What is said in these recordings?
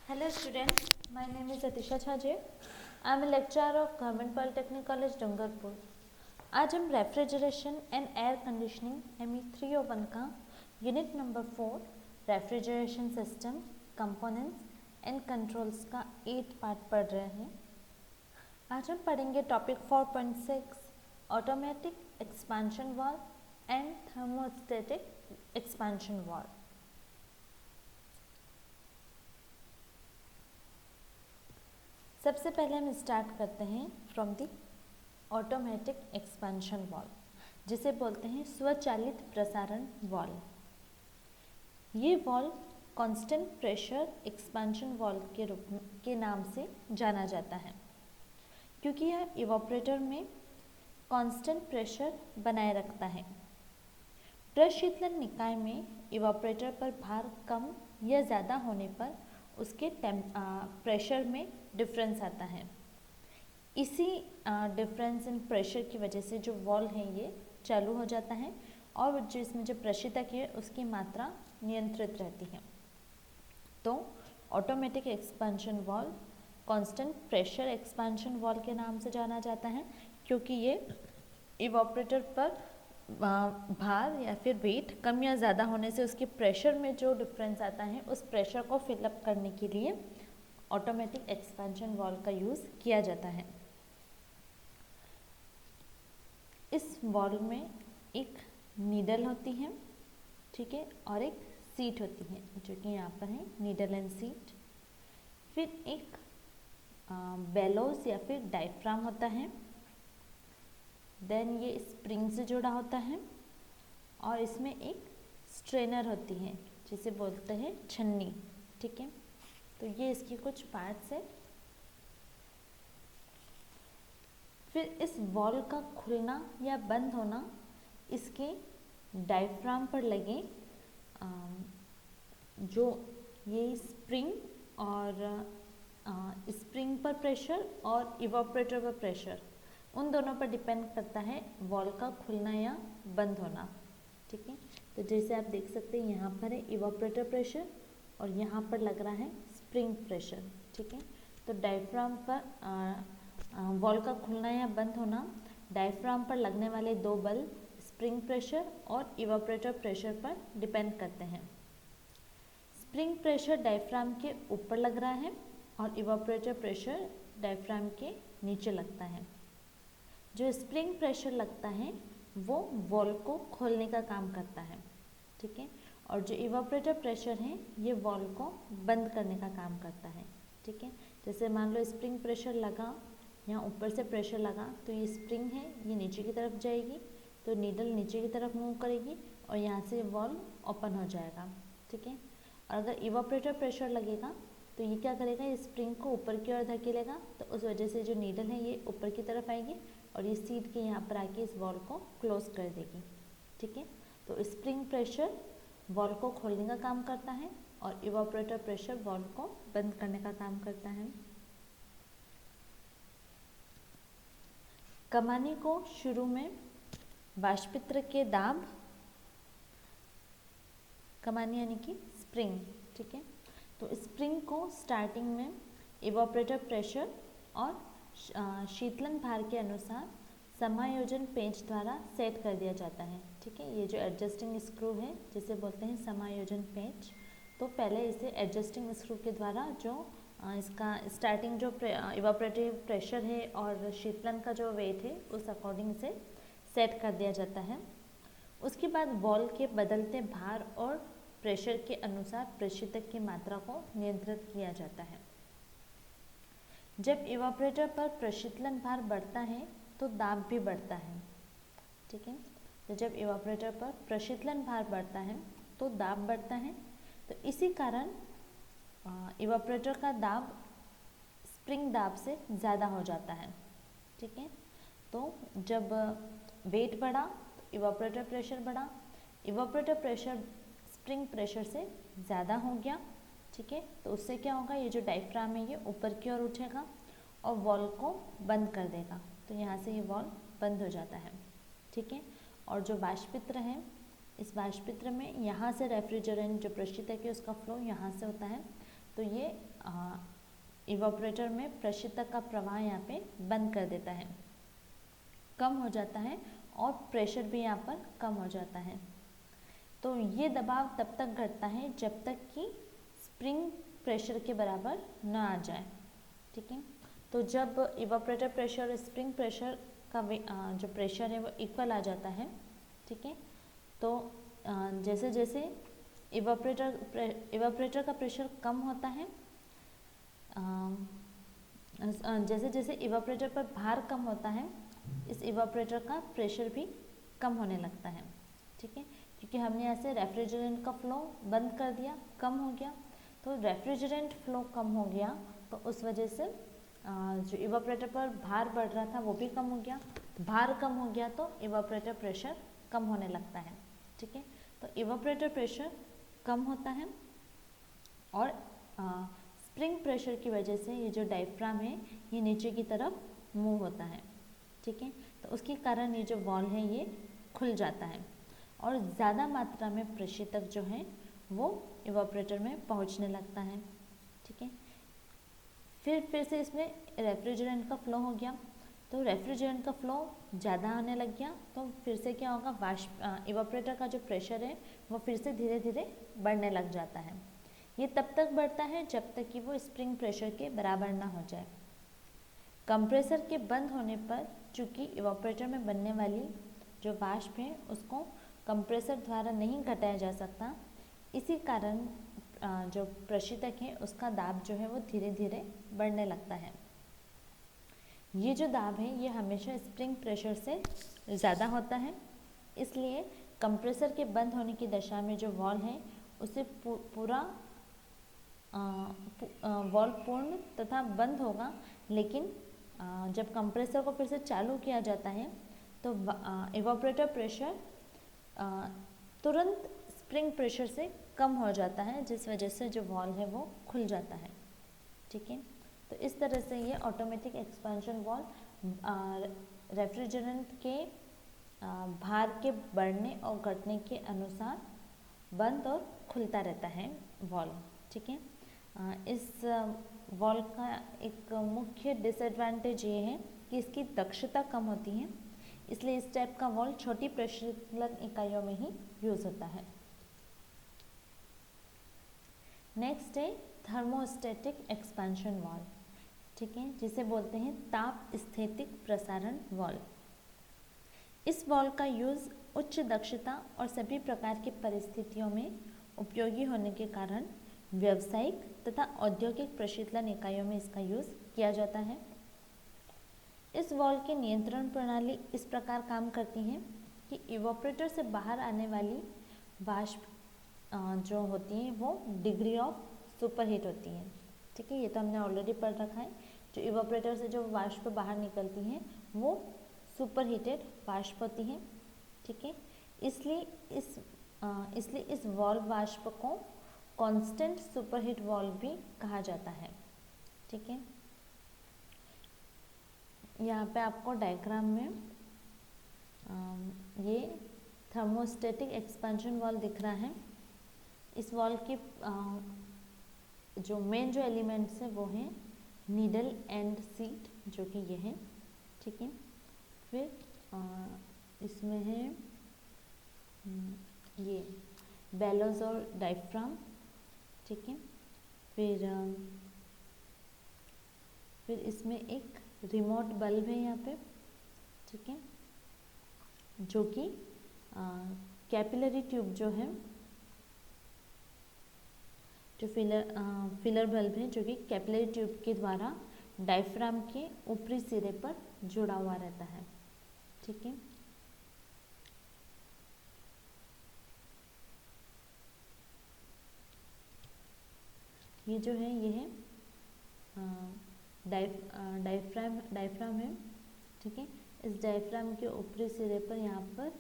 Hello students, my name is Atisha Chhaje. I am a lecturer of Government Polytechnic College, Dungarpur. आज हम refrigeration and air conditioning ME 301 का unit number 4 refrigeration system components and controls का 8 part पढ़ रहे हैं। आज हम पढ़ेंगे topic 4.6 automatic expansion valve and thermostatic expansion valve. सबसे पहले हम स्टार्ट करते हैं from the automatic expansion valve, जिसे बोलते हैं स्वचालित प्रसारण वाल्व। ये valve constant pressure expansion valve के नाम से जाना जाता है, क्योंकि यह इवापोरेटर में कांस्टेंट प्रेशर बनाए रखता है। प्रशीतलन निकाय में इवापोरेटर पर भार कम या ज़्यादा होने पर उसके प्रेशर में डिफरेंस आता है। इसी डिफरेंस इन प्रेशर की वजह से जो वाल्व है ये चालू हो जाता है और जो इसमें जो प्रशीतक है उसकी मात्रा नियंत्रित रहती है। तो automatic expansion valve constant pressure expansion valve के नाम से जाना जाता है, क्योंकि ये इवापोरेटर पर भार या फिर वेट कम या ज़्यादा होने से उसके प्रेशर में जो डिफरेंस आता है उस प्रेशर को फिलअप करने के लिए ऑटोमेटिक एक्सपेंशन वाल्व का यूज़ किया जाता है। इस वाल्व में एक नीडल होती है, ठीक है, और एक सीट होती है, जो कि यहाँ पर है नीडल एंड सीट। फिर एक बेलोस या फिर डायफ्राम होता है। देन ये स्प्रिंग से जुड़ा होता है और इसमें एक स्ट्रेनर होती है जिसे बोलते हैं छन्नी, ठीक है। तो ये इसकी कुछ पार्ट्स है। फिर इस वाल्व का खुलना या बंद होना इसके डायफ्राम पर लगे जो ये स्प्रिंग और स्प्रिंग पर प्रेशर और इवापोरेटर पर प्रेशर, उन दोनों पर डिपेंड करता है वाल्व का खुलना या बंद होना, ठीक है। तो जैसे आप देख सकते हैं यहाँ पर है इवापोरेटर प्रेशर और यहाँ पर लग रहा है स्प्रिंग प्रेशर, ठीक है। तो डायफ्राम पर वाल्व का खुलना या बंद होना डायफ्राम पर लगने वाले दो बल स्प्रिंग प्रेशर और इवापोरेटर प्रेशर पर डिपेंड करते हैं। स्प्रिंग प्रेशर डायफ्राम के ऊपर लग रहा है और इवापोरेटर प्रेशर डायफ्राम के नीचे लगता है। जो स्प्रिंग प्रेशर लगता है वो वाल्व को खोलने का काम करता है, ठीक है, और जो इवापोरेटर प्रेशर है ये वाल्व को बंद करने का काम करता है, ठीक है। जैसे मान लो स्प्रिंग प्रेशर लगा, यहाँ ऊपर से प्रेशर लगा, तो ये स्प्रिंग है ये नीचे की तरफ जाएगी, तो नीडल नीचे की तरफ मूव करेगी और यहाँ से वाल्व ओपन हो जाएगा, ठीक है। और अगर इवापोरेटर प्रेशर लगेगा तो ये क्या करेगा, ये स्प्रिंग को ऊपर की ओर धकेलेगा, तो उस वजह से जो नीडल है ये ऊपर की तरफ आएगी और ये सीट के यहाँ पर आके इस वाल्व को क्लोज कर देगी, ठीक है। तो स्प्रिंग प्रेशर वाल्व को खोलने का काम करता है और इवापोरेटर प्रेशर वाल्व को बंद करने का काम करता है। कमानी को शुरू में वाष्पित्र के दाब, कमानी यानी कि स्प्रिंग, ठीक है। तो स्प्रिंग को स्टार्टिंग में इवापोरेटर प्रेशर और शीतलन भार के अनुसार समायोजन पेंच द्वारा सेट कर दिया जाता है, ठीक है। ये जो एडजस्टिंग स्क्रू है जिसे बोलते हैं समायोजन पेंच, तो पहले इसे एडजस्टिंग स्क्रू के द्वारा जो इसका स्टार्टिंग जो इवापोरेटिव प्रेशर है और शीतलन का जो वेट है उस अकॉर्डिंग से सेट कर दिया जाता है। उसके बाद वाल्व के बदलते भार और प्रेशर के अनुसार प्रशीतक की मात्रा को नियंत्रित किया जाता है। जब इवापोरेटर पर प्रशीतलन भार बढ़ता है तो दाब भी बढ़ता है, ठीक है। तो जब इवापोरेटर पर प्रशीतलन भार बढ़ता है तो दाब बढ़ता है। तो इसी कारण इवापोरेटर का दाब स्प्रिंग दाब से ज़्यादा हो जाता है, ठीक है। तो जब वेट बढ़ा तो इवापोरेटर प्रेशर बढ़ा, इवापोरेटर प्रेशर स्प्रिंग प्रेशर से ज़्यादा हो गया, ठीक है। तो उससे क्या होगा, ये जो डायफ्राम है ये ऊपर की ओर उठेगा और वाल्व को बंद कर देगा, तो यहाँ से ये वाल्व बंद हो जाता है, ठीक है। और जो वाष्पित्र है, इस वाष्पित्र में यहाँ से रेफ्रिजरेंट जो प्रशीतक है उसका फ्लो यहाँ से होता है, तो ये इवापोरेटर में प्रशीतक का प्रवाह यहाँ पे बंद कर देता है, कम हो जाता है और प्रेशर भी यहाँ पर कम हो जाता है। तो ये दबाव तब तक घटता है जब तक कि स्प्रिंग प्रेशर के बराबर न आ जाए। ठीक है, तो जब इवापोरेटर प्रेशर और स्प्रिंग प्रेशर का जो प्रेशर है वो इक्वल आ जाता है, ठीक है, तो जैसे जैसे इवापोरेटर का प्रेशर कम होता है, जैसे जैसे इवापोरेटर पर भार कम होता है, इस इवापोरेटर का प्रेशर भी कम होने लगता है। ठीक है, क्योंकि हमने यहाँ से रेफ्रिजरेंट का फ्लो बंद कर दिया, कम हो गया, तो रेफ्रिजरेंट फ्लो कम हो गया, तो उस वजह से जो इवापोरेटर पर भार बढ़ रहा था वो भी कम हो गया, भार कम हो गया तो इवापोरेटर प्रेशर कम होने लगता है। ठीक है, तो इवापोरेटर प्रेशर कम होता है और स्प्रिंग प्रेशर की वजह से ये जो डायफ्राम है ये नीचे की तरफ मूव होता है। ठीक है, तो उसके कारण ये जो वॉल्व है ये खुल जाता है और ज़्यादा मात्रा में प्रशीतक जो है वो इवापोरेटर में पहुंचने लगता है। ठीक है, फिर से इसमें रेफ्रिजरेंट का फ्लो हो गया, तो रेफ्रिजरेंट का फ्लो ज़्यादा आने लग गया, तो फिर से क्या होगा, वाष्प इवापोरेटर का जो प्रेशर है वो फिर से धीरे धीरे बढ़ने लग जाता है। ये तब तक बढ़ता है जब तक कि वो स्प्रिंग प्रेशर के बराबर ना हो जाए। कंप्रेसर के बंद होने पर चूँकि इवापोरेटर में बनने वाली जो वाष्प है उसको कंप्रेसर द्वारा नहीं घटाया जा सकता, इसी कारण जो प्रशीतक है उसका दाब जो है वो धीरे धीरे बढ़ने लगता है। ये जो दाब है ये हमेशा स्प्रिंग प्रेशर से ज़्यादा होता है, इसलिए कंप्रेसर के बंद होने की दशा में जो वॉल्व है उसे पूरा वॉल्व पूर्ण तथा बंद होगा, लेकिन जब कंप्रेसर को फिर से चालू किया जाता है तो इवापोरेटर प्रेशर तुरंत स्प्रिंग प्रेशर से कम हो जाता है, जिस वजह से जो वॉल्व है वो खुल जाता है। ठीक है, तो इस तरह से ये ऑटोमेटिक एक्सपेंशन वॉल्व रेफ्रिजरेंट के भार के बढ़ने और घटने के अनुसार बंद और खुलता रहता है वॉल्व। ठीक है, इस वॉल्व का एक मुख्य डिसएडवांटेज ये है कि इसकी दक्षता कम होती है, इसलिए इस टाइप का वॉल्व छोटी प्रशीतलन इकाइयों में ही यूज होता है। नेक्स्ट है थर्मोस्टेटिक एक्सपेंशन वॉल्व। ठीक है, जिसे बोलते हैं ताप स्थितिक प्रसारण वॉल्व। इस वॉल्व का यूज उच्च दक्षता और सभी प्रकार की परिस्थितियों में उपयोगी होने के कारण व्यावसायिक तथा औद्योगिक प्रशीतलन इकाइयों में इसका यूज किया जाता है। इस वॉल्व की नियंत्रण प्रणाली इस प्रकार काम करती है कि इवापोरेटर से बाहर आने वाली वाष्प जो होती है वो डिग्री ऑफ सुपरहीट होती है। ठीक है, ये तो हमने ऑलरेडी पढ़ रखा है। जो इवापोरेटर से जो वाष्प बाहर निकलती हैं वो सुपरहीटेड वाष्प होती है। ठीक है, इसलिए इस वॉल्व वाष्प को कांस्टेंट सुपरहीट वॉल्व भी कहा जाता है। ठीक है, यहाँ पे आपको डायग्राम में ये थर्मोस्टेटिक एक्सपेंशन वॉल्व दिख रहा है। इस वॉल्व की जो मेन जो एलिमेंट्स है वो हैं नीडल एंड सीट, जो कि ये है। ठीक है, फिर इसमें है ये बेलोज और डायफ्राम। ठीक है, फिर इसमें एक रिमोट बल्ब है यहाँ पे। ठीक है, जो कि कैपिलरी ट्यूब जो है, जो फिलर बल्ब है जो कि कैपिलरी ट्यूब के द्वारा डायफ्राम के ऊपरी सिरे पर जुड़ा हुआ रहता है। ठीक है, ये जो है ये है डायफ्राम है। ठीक है, इस डायफ्राम के ऊपरी सिरे पर यहाँ पर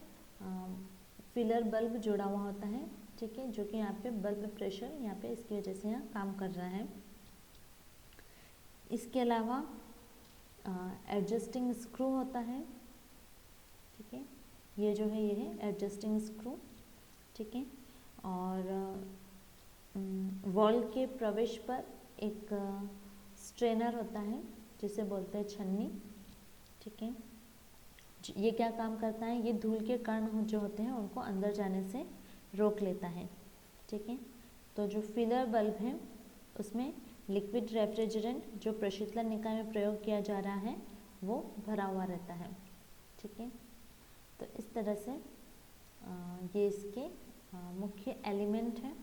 फिलर बल्ब जुड़ा हुआ होता है। ठीक है, जो कि यहाँ पे बल्ब प्रेशर यहाँ पे इसकी वजह से यहाँ काम कर रहा है। इसके अलावा एडजस्टिंग स्क्रू होता है। ठीक है, ये जो है ये है एडजस्टिंग स्क्रू। ठीक है, और वॉल के प्रवेश पर एक स्ट्रेनर होता है जिसे बोलते हैं छन्नी, ठीक है। ये क्या काम करता है, ये धूल के कण जो होते हैं उनको अंदर जाने से रोक लेता है, ठीक है। तो जो फिलर बल्ब है उसमें लिक्विड रेफ्रिजरेंट जो प्रशीतलन निकाय में प्रयोग किया जा रहा है वो भरा हुआ रहता है, ठीक है। तो इस तरह से ये इसके मुख्य एलिमेंट हैं।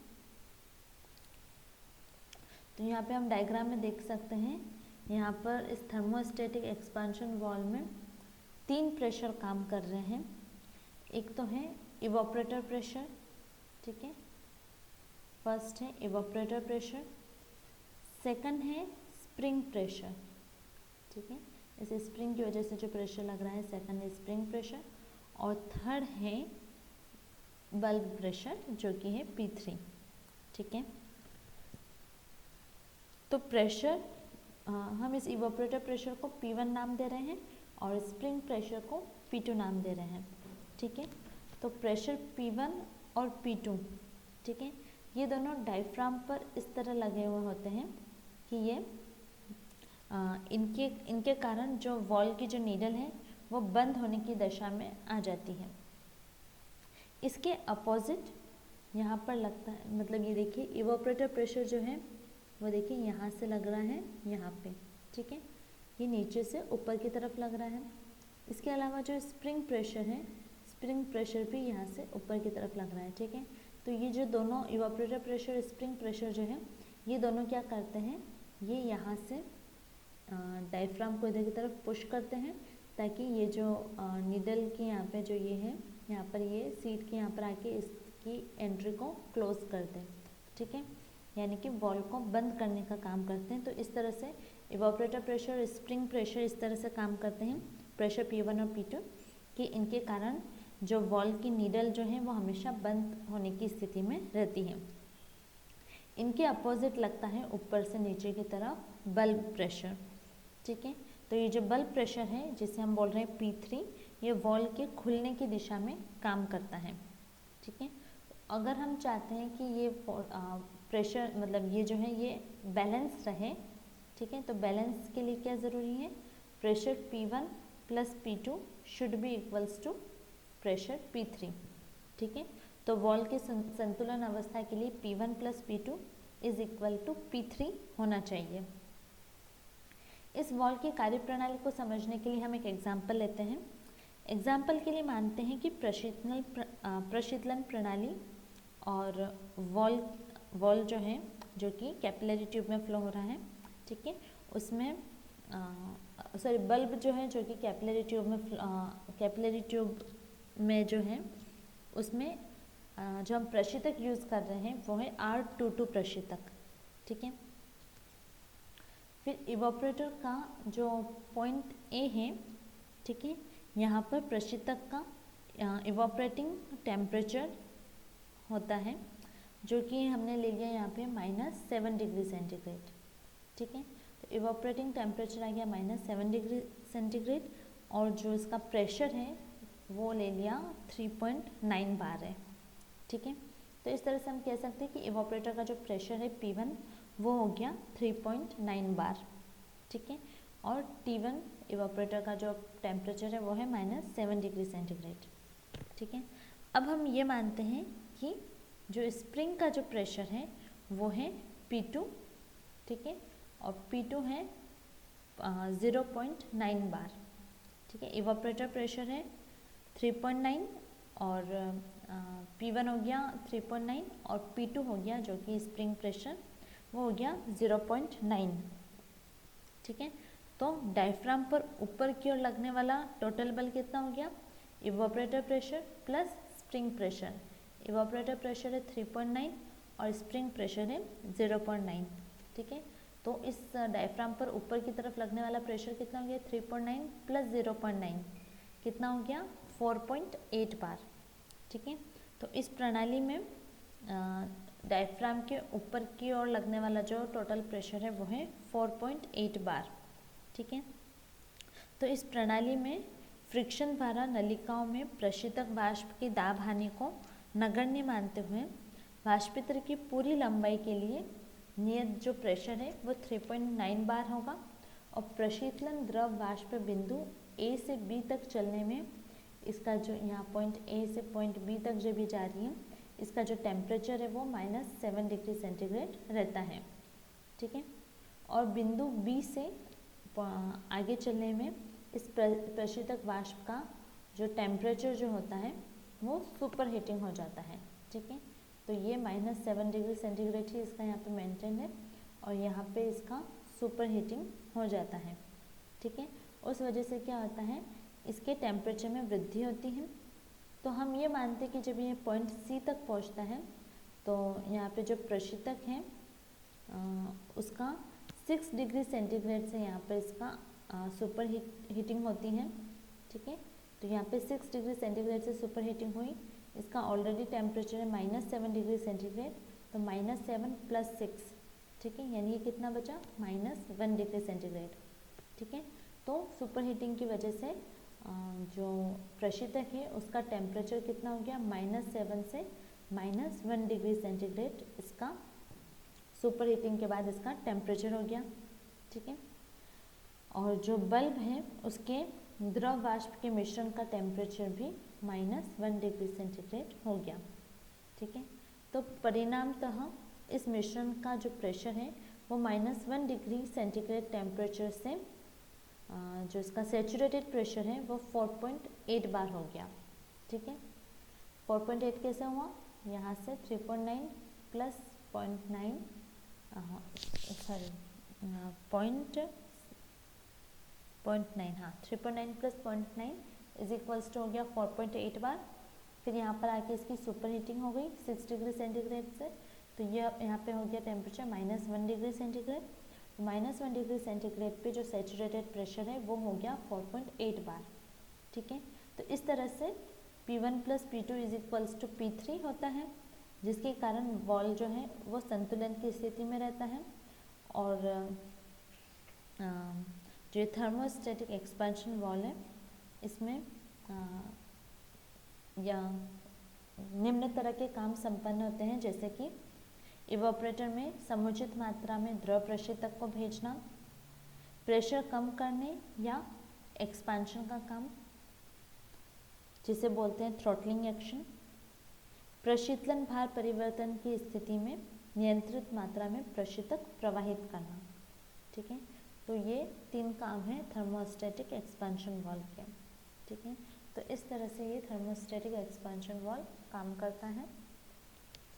तो यहाँ पे हम डायग्राम में देख सकते हैं, यहाँ पर इस थर्मोस्टेटिक एक्सपांशन वॉल्व में 3 प्रेशर काम कर रहे हैं। एक तो है इवोपरेटर प्रेशर, ठीक है, फर्स्ट है इवोपरेटर प्रेशर, सेकंड है स्प्रिंग प्रेशर, ठीक है, इस स्प्रिंग की वजह से जो प्रेशर लग रहा है सेकंड है स्प्रिंग प्रेशर, और थर्ड है बल्ब प्रेशर जो कि है P3, ठीक है। तो प्रेशर हम इस इवोपरेटर प्रेशर को P1 नाम दे रहे हैं और स्प्रिंग प्रेशर को P2 नाम दे रहे हैं, ठीक है। तो प्रेशर P1 और P2, ठीक है, ये दोनों डायफ्राम पर इस तरह लगे हुए होते हैं कि ये इनके कारण जो वॉल की जो नीडल है वो बंद होने की दशा में आ जाती है। इसके अपोजिट यहाँ पर लगता है, मतलब ये देखिए इवोपरेटर प्रेशर जो है वो देखिए यहाँ से लग रहा है यहाँ पे, ठीक है, ये नीचे से ऊपर की तरफ लग रहा है। इसके अलावा जो स्प्रिंग प्रेशर है, स्प्रिंग प्रेशर भी यहाँ से ऊपर की तरफ लग रहा है, ठीक है। तो ये जो दोनों इवोपरेटर प्रेशर स्प्रिंग प्रेशर जो है ये दोनों क्या करते हैं, ये यहाँ से डायफ्राम को इधर की तरफ पुश करते हैं ताकि ये जो नीडल की यहाँ पे जो ये है यहाँ पर ये सीट के यहाँ पर आके इसकी एंट्री को क्लोज कर दें, ठीक है, यानी कि वॉल को बंद करने का काम करते हैं। तो इस तरह से इवोपरेटर प्रेशर और स्प्रिंग प्रेशर इस तरह से काम करते हैं, प्रेशर P1 और P2, कि इनके कारण जो वॉल की नीडल जो है वो हमेशा बंद होने की स्थिति में रहती है। इनके अपोजिट लगता है ऊपर से नीचे की तरफ बल्ब प्रेशर, ठीक है। तो ये जो बल्ब प्रेशर है जिसे हम बोल रहे हैं P3, ये वॉल के खुलने की दिशा में काम करता है, ठीक है। अगर हम चाहते हैं कि ये प्रेशर मतलब ये जो है ये बैलेंस रहे, ठीक है, तो बैलेंस के लिए क्या ज़रूरी है, pressure P1 plus P2 should be equals to pressure P3, ठीक है। तो वॉल के संतुलन अवस्था के लिए P1 plus P2 is equal to P3 होना चाहिए। इस वॉल की कार्यप्रणाली को समझने के लिए हम एक एग्जाम्पल लेते हैं। एग्जाम्पल के लिए मानते हैं कि प्रशीतलन प्रणाली और वॉल जो है जो कि कैपिलरी ट्यूब में फ्लो हो रहा है, ठीक है, उसमें बल्ब जो है जो कि कैपिलरी ट्यूब में जो है उसमें जो हम प्रशीतक यूज़ कर रहे हैं वो है R22 प्रशीतक, ठीक है। फिर इवोपरेटर का जो पॉइंट A है, ठीक है, यहाँ पर प्रशीतक का इवोपरेटिंग टेम्परेचर होता है जो कि हमने ले लिया यहाँ पे -7 डिग्री सेंटीग्रेड, ठीक है। तो इवोपरेटिंग टेम्परेचर आ गया -7 डिग्री सेंटीग्रेड और जो इसका प्रेशर है वो ले लिया 3.9 बार है, ठीक है। तो इस तरह से हम कह सकते हैं कि इवोपरेटर का जो प्रेशर है P1 वो हो गया 3.9 बार, ठीक है, और T1 इवोपरेटर का जो टेम्परेचर है वो है -7 डिग्री सेंटीग्रेड, ठीक है। अब हम ये मानते हैं कि जो स्प्रिंग का जो प्रेशर है वो है P2, ठीक है, और P2 है 0.9 बार, ठीक है। इवोपरेटर प्रेशर है 3.9 और P1 हो गया 3.9 और P2 हो गया जो कि स्प्रिंग प्रेशर वो हो गया 0.9, ठीक है। तो डायफ्राम पर ऊपर की ओर लगने वाला टोटल बल कितना हो गया, evaporator pressure plus spring pressure. Evaporator pressure है 3.9 और स्प्रिंग प्रेशर है 0.9, ठीक है। तो इस डायफ्राम पर ऊपर की तरफ लगने वाला प्रेशर कितना हो गया, 3.9 प्लस 0.9 कितना हो गया, 4.8 बार, ठीक है। तो इस प्रणाली में डायफ्राम के ऊपर की ओर लगने वाला जो टोटल प्रेशर है वो है 4.8 बार, ठीक है। तो इस प्रणाली में फ्रिक्शन द्वारा नलिकाओं में प्रशीतक वाष्प की दाब हानि को नगण्य मानते हुए वाष्पित्र की पूरी लंबाई के लिए नियत जो प्रेशर है वो 3.9 बार होगा और प्रशीतलन द्रव वाष्प बिंदु ए से बी तक चलने में इसका जो यहाँ पॉइंट ए से पॉइंट बी तक जो भी जा रही है इसका जो टेम्परेचर है वो -7 डिग्री सेंटीग्रेड रहता है, ठीक है। और बिंदु बी से आगे चलने में इस प्रशीतक वाष्प का जो टेम्परेचर जो होता है वो सुपर हीटिंग हो जाता है, ठीक है। तो ये -7 डिग्री सेंटीग्रेड ही इसका यहाँ पे मेंटेन है और यहाँ पे इसका सुपर हीटिंग हो जाता है, ठीक है। उस वजह से क्या होता है, इसके टेम्परेचर में वृद्धि होती है। तो हम ये मानते हैं कि जब ये पॉइंट सी तक पहुँचता है तो यहाँ पे जो प्रशीतक है उसका 6 डिग्री सेंटीग्रेड से यहाँ पे इसका सुपर हीटिंग होती है, ठीक है। तो यहाँ पे 6 डिग्री सेंटीग्रेड से सुपर हीटिंग हुई, इसका ऑलरेडी टेम्परेचर है -7 डिग्री सेंटीग्रेड, तो -7 + 6, ठीक है, यानी ये कितना बचा -1 डिग्री सेंटीग्रेड, ठीक है। तो सुपर हीटिंग की वजह से जो प्रशीतक है उसका टेम्परेचर कितना हो गया, -7 से -1 डिग्री सेंटीग्रेड इसका सुपर हीटिंग के बाद इसका टेम्परेचर हो गया, ठीक है। और जो बल्ब है उसके द्रव वाष्प के मिश्रण का टेम्परेचर भी -1 डिग्री सेंटीग्रेड हो गया, ठीक है। तो परिणामतः इस मिश्रण का जो प्रेशर है वो -1 डिग्री सेंटीग्रेड टेम्परेचर से जो इसका सैचुरेटेड प्रेशर है वो 4.8 बार हो गया, ठीक है। 4.8 कैसे हुआ, यहाँ से 3.9 + 0.9 सॉरी 0.9 हाँ 3.9 + 0.9 = हो गया 4.8 बार। फिर यहाँ पर आके इसकी सुपर हीटिंग हो गई 6 डिग्री सेंटीग्रेड से, तो ये यहाँ पे हो गया temperature -1 degree centigrade. -1 degree centigrade पे जो सैचुरेटेड प्रेशर है वो हो गया 4.8 बार, ठीक है। तो इस तरह से P1 + P2 = P3 होता है, जिसके कारण वॉल जो है वो संतुलन की स्थिति में रहता है। और जो थर्मोस्टेटिक एक्सपेंशन वॉल है इसमें या निम्न तरह के काम संपन्न होते हैं, जैसे कि इवोपरेटर में समुचित मात्रा में द्रव प्रशीतक को भेजना, प्रेशर कम करने या एक्सपेंशन का काम जिसे बोलते हैं थ्रॉटलिंग एक्शन, प्रशीतलन भार परिवर्तन की स्थिति में नियंत्रित मात्रा में प्रशीतक प्रवाहित करना, ठीक है। तो ये 3 काम है थर्मोस्टेटिक एक्सपेंशन वॉल्व के, ठीक है। तो इस तरह से ये थर्मोस्टेटिक एक्सपेंशन वॉल्व काम करता है।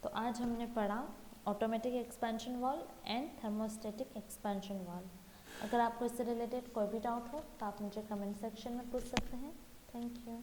तो आज हमने पढ़ा automatic expansion valve and thermostatic expansion valve. अगर आपको इससे रिलेटेड कोई भी डाउट हो तो आप मुझे कमेंट सेक्शन में पूछ सकते हैं। Thank you.